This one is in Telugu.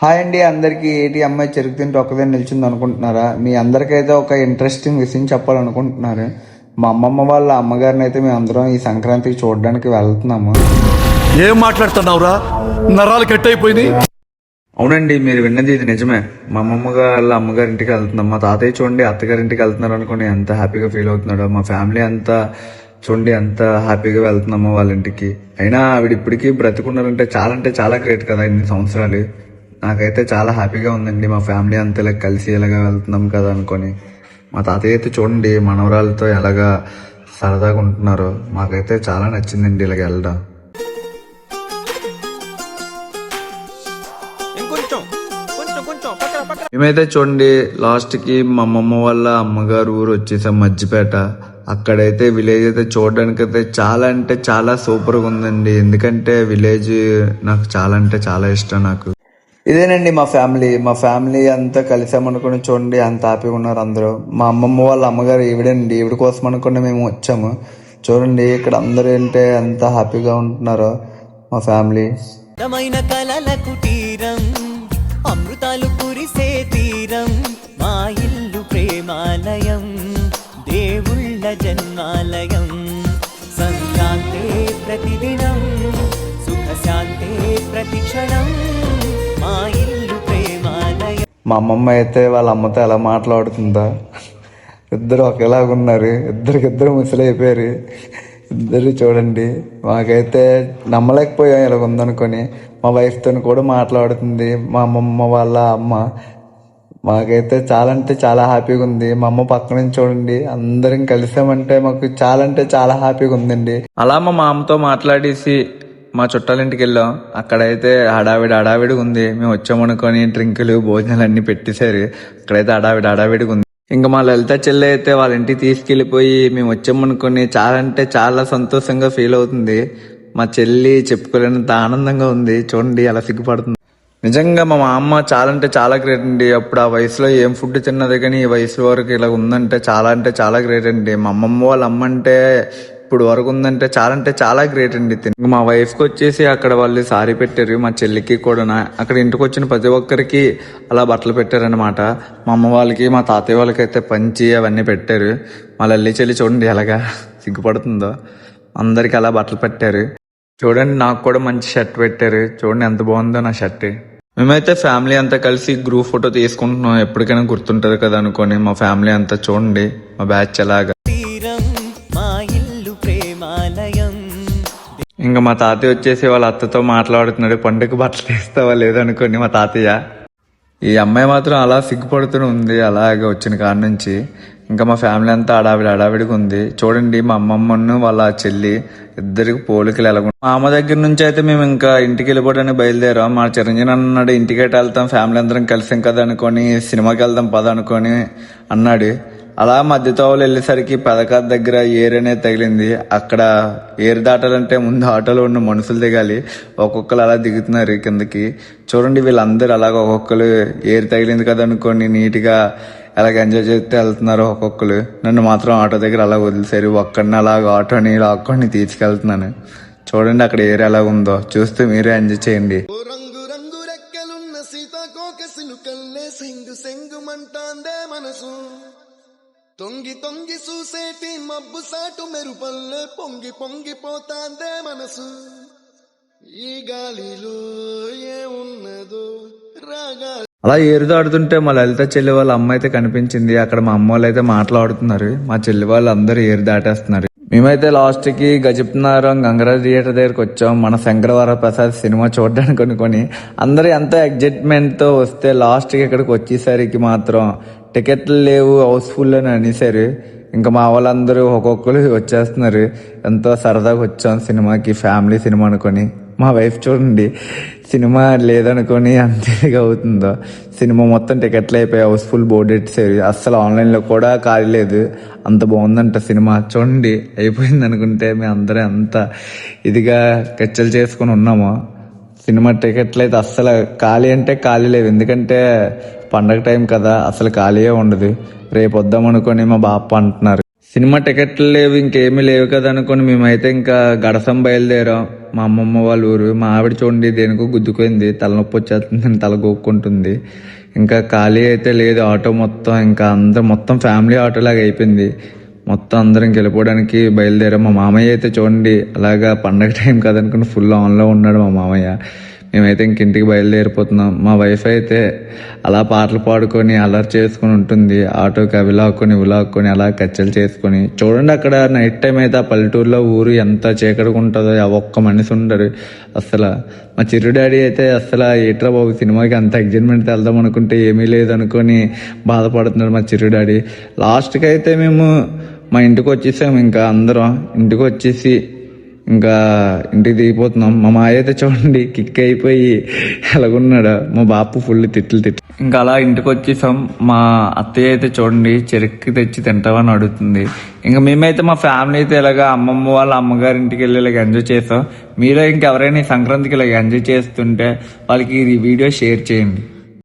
హాయ్ అండి అందరికీ. ఏటి అమ్మాయి చెరుకు తింటే ఒక్కదే నిలిచింది అనుకుంటున్నారా? మీ అందరికైతే ఒక ఇంట్రెస్టింగ్ విషయం చెప్పాలనుకుంటున్నారు. మా అమ్మమ్మ వాళ్ళ అమ్మగారిని అయితే మేము అందరం ఈ సంక్రాంతికి చూడడానికి వెళ్తున్నాము. ఏం మాట్లాడుతున్నావురా? నరాలు కట్ అయిపోయింది. అవునండి, మీరు విన్నది ఇది నిజమే. మా అమ్మమ్మ వాళ్ళ అమ్మగారింటికి వెళ్తున్నాం. మా తాతయ్య చూడండి అత్తగారింటికి వెళ్తున్నారు అనుకుని ఎంత హ్యాపీగా ఫీల్ అవుతున్నాడో. మా ఫ్యామిలీ అంతా చూడండి ఎంత హ్యాపీగా వెళ్తున్నామో వాళ్ళ ఇంటికి. అయినా ఆవిడ ఇప్పటికీ బ్రతికున్నారంటే చాలా గ్రేట్ కదా ఇన్ని సంవత్సరాలు. నాకైతే చాలా హ్యాపీగా ఉందండి. మా ఫ్యామిలీ అంతా ఇలా కలిసి ఇలాగా వెళ్తున్నాం కదా అనుకొని. మా తాతయ్య అయితే చూడండి మనవరాలతో ఎలాగా సరదాగా ఉంటున్నారో. మాకైతే చాలా నచ్చిందండి ఇలాగ వెళ్ళడం. మేమైతే చూడండి లాస్ట్కి మా అమ్మమ్మ వాళ్ళ అమ్మగారు ఊరు వచ్చేసాం, మజ్జిపేట. అక్కడైతే విలేజ్ అయితే చూడడానికి అయితే చాలా అంటే చాలా సూపర్గా ఉందండి. ఎందుకంటే విలేజ్ నాకు చాలా అంటే చాలా ఇష్టం. నాకు ఇదేనండి మా ఫ్యామిలీ అంతా కలిసామనుకుని చూడండి అంత హ్యాపీగా ఉన్నారు అందరూ. మా అమ్మమ్మ వాళ్ళ అమ్మగారు ఈవిడండి. ఈవిడ కోసం అనుకుని మేము వచ్చాము. చూడండి ఇక్కడ అందరూ అంటే ఎంత హ్యాపీగా ఉంటున్నారో మా ఫ్యామిలీ. కలల కుటీరం అమృతాలు కురిసే తీరం మా ఇల్లు ప్రేమాలయం దేవుళ్ళ జన్మాలయం సంక్రాంతే ప్రతిదినం సుఖశాంతే ప్రతిక్షణం మా ఇల్లు ప్రేమాలయం. మా అమ్మమ్మ అయితే వాళ్ళ అమ్మతో ఎలా మాట్లాడుతుందా, ఇద్దరు ఒకేలాగా ఉన్నారు. ఇద్దరికిద్దరు ముసలైపోయారు ఇద్దరు. చూడండి మాకైతే నమ్మలేకపోయాం ఇలా ఉందనుకొని. మా వైఫ్తో కూడా మాట్లాడుతుంది మా అమ్మమ్మ వాళ్ళ అమ్మ. మాకైతే చాలా అంటే చాలా హ్యాపీగా ఉంది. మా అమ్మ పక్క నుంచి చూడండి అందరం కలిసామంటే మాకు చాలా అంటే చాలా హ్యాపీగా ఉందండి. అలా మా మామతో మాట్లాడేసి మా చుట్టాలింటికి వెళ్ళాం. అక్కడైతే హడావిడిగా ఉంది. మేము వచ్చామనుకొని డ్రింకులు భోజనాలు అన్ని పెట్టేశారు. అక్కడైతే హడావిడిగా ఉంది. ఇంకా మా లలిత చెల్లి అయితే వాళ్ళ ఇంటికి తీసుకెళ్ళిపోయి మేము వచ్చామనుకొని చాలా అంటే చాలా సంతోషంగా ఫీల్ అవుతుంది. మా చెల్లి చెప్పుకోలేనంత ఆనందంగా ఉంది. చూడండి అలా సిగ్గుపడుతుంది. నిజంగా మా అమ్మ చాలా అంటే చాలా గ్రేట్ అండి. అప్పుడు ఆ వయసులో ఏం ఫుడ్ తిన్నది కానీ ఈ వయసు వరకు ఇలా ఉందంటే చాలా గ్రేట్ అండి. మా అమ్మమ్మ వాళ్ళ అమ్మ అంటే ఇప్పుడు వరకు ఉందంటే చాలా గ్రేట్ అండి. మా వైఫ్కి వచ్చేసి అక్కడ వాళ్ళు సారీ పెట్టారు. మా చెల్లికి కూడా అక్కడ ఇంటికి వచ్చిన ప్రతి ఒక్కరికి అలా బట్టలు పెట్టారనమాట. మా అమ్మ వాళ్ళకి మా తాతయ్య వాళ్ళకి అయితే పంచి అవన్నీ పెట్టారు. మా లల్లి చెల్లి చూడండి ఎలాగా సిగ్గుపడుతుందో. అందరికి అలా బట్టలు పెట్టారు. చూడండి నాకు కూడా మంచి షర్ట్ పెట్టారు. చూడండి ఎంత బాగుందో నా షర్ట్. మేమైతే ఫ్యామిలీ అంతా కలిసి గ్రూప్ ఫోటో తీసుకుంటున్నాం. ఎప్పటికైనా గుర్తుంటది కదా అనుకోని మా ఫ్యామిలీ అంతా చూడండి మా బ్యాచ్ ఎలాగా. ఇంకా మా తాతయ్య వచ్చేసి వాళ్ళ అత్తతో మాట్లాడుతున్నాడు. పండుగ బట్టలు తీస్తావా లేదనుకోని మా తాతయ్య. ఈ అమ్మాయి మాత్రం అలా సిగ్గుపడుతూనే ఉంది అలాగే వచ్చిన కాడ నుంచి. ఇంకా మా ఫ్యామిలీ అంతా హడావిడిగా ఉంది. చూడండి మా అమ్మమ్మను వాళ్ళ చెల్లి ఇద్దరికి పోలికలు ఎలాగ. మా అమ్మ దగ్గర నుంచి అయితే మేము ఇంకా ఇంటికి వెళ్ళిపోవడానికి బయలుదేరాం. మా చిరంజీవి అన్నాడు ఇంటికైతే వెళ్తాం ఫ్యామిలీ అందరం కలిసాం కదా అనుకొని సినిమాకి వెళ్దాం పద అనుకొని అన్నాడు. అలా మధ్యతోవలు వెళ్ళేసరికి పథకాల దగ్గర ఏరు అనేది తగిలింది. అక్కడ ఏరు దాటాలంటే ముందు ఆటోలో ఉన్న మనుషులు దిగాలి. ఒక్కొక్కరు అలా దిగుతున్నారు కిందకి. చూడండి వీళ్ళందరూ అలాగ ఒక్కొక్కరు ఏరు తగిలింది కదా అనుకోని నీట్గా అలాగ ఎంజాయ్ చేస్తే వెళ్తున్నారు ఒక్కొక్కరు. నన్ను మాత్రం ఆటో దగ్గర అలా వదిలేసారు. ఒక్కడిని అలాగ ఆటోని లాక్కొని తీసుకెళ్తున్నాను. చూడండి అక్కడ ఏరు ఎలా ఉందో చూస్తే మీరే ఎంజాయ్ చేయండి. తొంగి చూసేటి మబ్బు సాటు మెరుపల్లే పొంగి పోతాందే మనసు. ఈ గాలిలో ఏమున్నదో రాగా. అలా ఏరు దాడుతుంటే మా లలిత చెల్లి వాళ్ళ అమ్మ అయితే కనిపించింది. అక్కడ మా అమ్మ వాళ్ళు అయితే మాట్లాడుతున్నారు. మా చెల్లి వాళ్ళు అందరూ ఏరు దాటేస్తున్నారు. మేమైతే లాస్ట్ కి గజపతినగరం గంగరాజ్ థియేటర్ దగ్గరకు వచ్చాం. మన శంకరవర ప్రసాద్ సినిమా చూడడానికి అనుకొని అందరూ ఎంతో ఎగ్జైట్మెంట్ తో వస్తే లాస్ట్ కి ఇక్కడికి వచ్చేసరికి మాత్రం టికెట్లు లేవు, హౌస్ఫుల్ అని అనేసారు. ఇంకా మా వాళ్ళందరూ ఒక్కొక్కరు వచ్చేస్తున్నారు. ఎంతో సరదాగా వచ్చాం సినిమాకి, ఫ్యామిలీ సినిమా అనుకొని. మా వైఫ్ చూడండి సినిమా లేదనుకొని అంతేగా అవుతుందో. సినిమా మొత్తం టికెట్లు అయిపోయి హౌస్ఫుల్ బోర్డు పెట్టేసారు. అస్సలు ఆన్లైన్లో కూడా ఖాళీ లేదు. అంత బాగుందంట సినిమా. చూడండి అయిపోయింది అనుకుంటే మేము అందరం అంత ఇదిగా కచ్చలు చేసుకుని ఉన్నాము. సినిమా టికెట్లు అయితే అస్సలు ఖాళీ అంటే ఖాళీ లేవు. ఎందుకంటే పండగ టైం కదా అసలు ఖాళీయే ఉండదు. రేపు వద్దాం అనుకొని మా బాప అంటున్నారు. సినిమా టికెట్లు లేవు ఇంకేమీ లేవు కదా అనుకొని మేమైతే ఇంకా గడసం బయలుదేరాం. మా అమ్మమ్మ వాళ్ళ ఊరు. మా ఆవిడ చూడండి దేనికో గుద్దుకుంది, తలనొప్పి వచ్చేస్తుందని తల గోక్కుంటుంది. ఇంకా ఖాళీ అయితే లేదు ఆటో మొత్తం. ఇంకా అందరం మొత్తం ఫ్యామిలీ ఆటో లాగా అయిపోయింది. మొత్తం అందరం వెళ్ళిపోవడానికి బయలుదేరాం. మా మామయ్య అయితే చూడండి అలాగా పండగ టైం కదనుకుని ఫుల్ ఆన్లో ఉన్నాడు మా మామయ్య. మేమైతే ఇంటికి బయలుదేరిపోతున్నాం. మా వైఫ్ అయితే అలా పాటలు పాడుకొని అలర్ట్ చేసుకుని ఉంటుంది. ఆటోకి అవి లాక్కొని ఇవి లాక్కొని అలా కచ్చలు చేసుకొని. చూడండి అక్కడ నైట్ టైం అయితే ఆ పల్లెటూరులో ఊరు ఎంత చీకటిగా ఉంటుందో, ఒక్క మనిషి ఉండరు అసలు. మా చిరు డాడీ అయితే అసలు ఏట్రా బాబు సినిమాకి అంత ఎగ్జైట్మెంట్ వెళ్దాం అనుకుంటే ఏమీ లేదు అనుకొని బాధపడుతున్నాడు మా చిరు డాడీ. లాస్ట్కి అయితే మేము మా ఇంటికి వచ్చేసాము. ఇంకా అందరం ఇంటికి వచ్చేసి ఇంకా ఇంటికి దిగిపోతున్నాం. మా మాయ అయితే చూడండి కిక్ అయిపోయి ఎలాగున్నాడు. మా బాపు ఫుల్ తిట్లు. ఇంకా అలా ఇంటికి వచ్చేసాం. మా అత్తయ్య అయితే చూడండి చెరుక్కి తెచ్చి తింటామని అడుగుతుంది. ఇంకా మేమైతే మా ఫ్యామిలీ అయితే ఇలాగా అమ్మమ్మ వాళ్ళ అమ్మగారి ఇంటికి వెళ్ళి ఇలాగ ఎంజాయ్ చేసాం. మీలో ఇంకెవరైనా ఈ సంక్రాంతికి ఇలాగ ఎంజాయ్ చేస్తుంటే వాళ్ళకి ఈ వీడియో షేర్ చేయండి.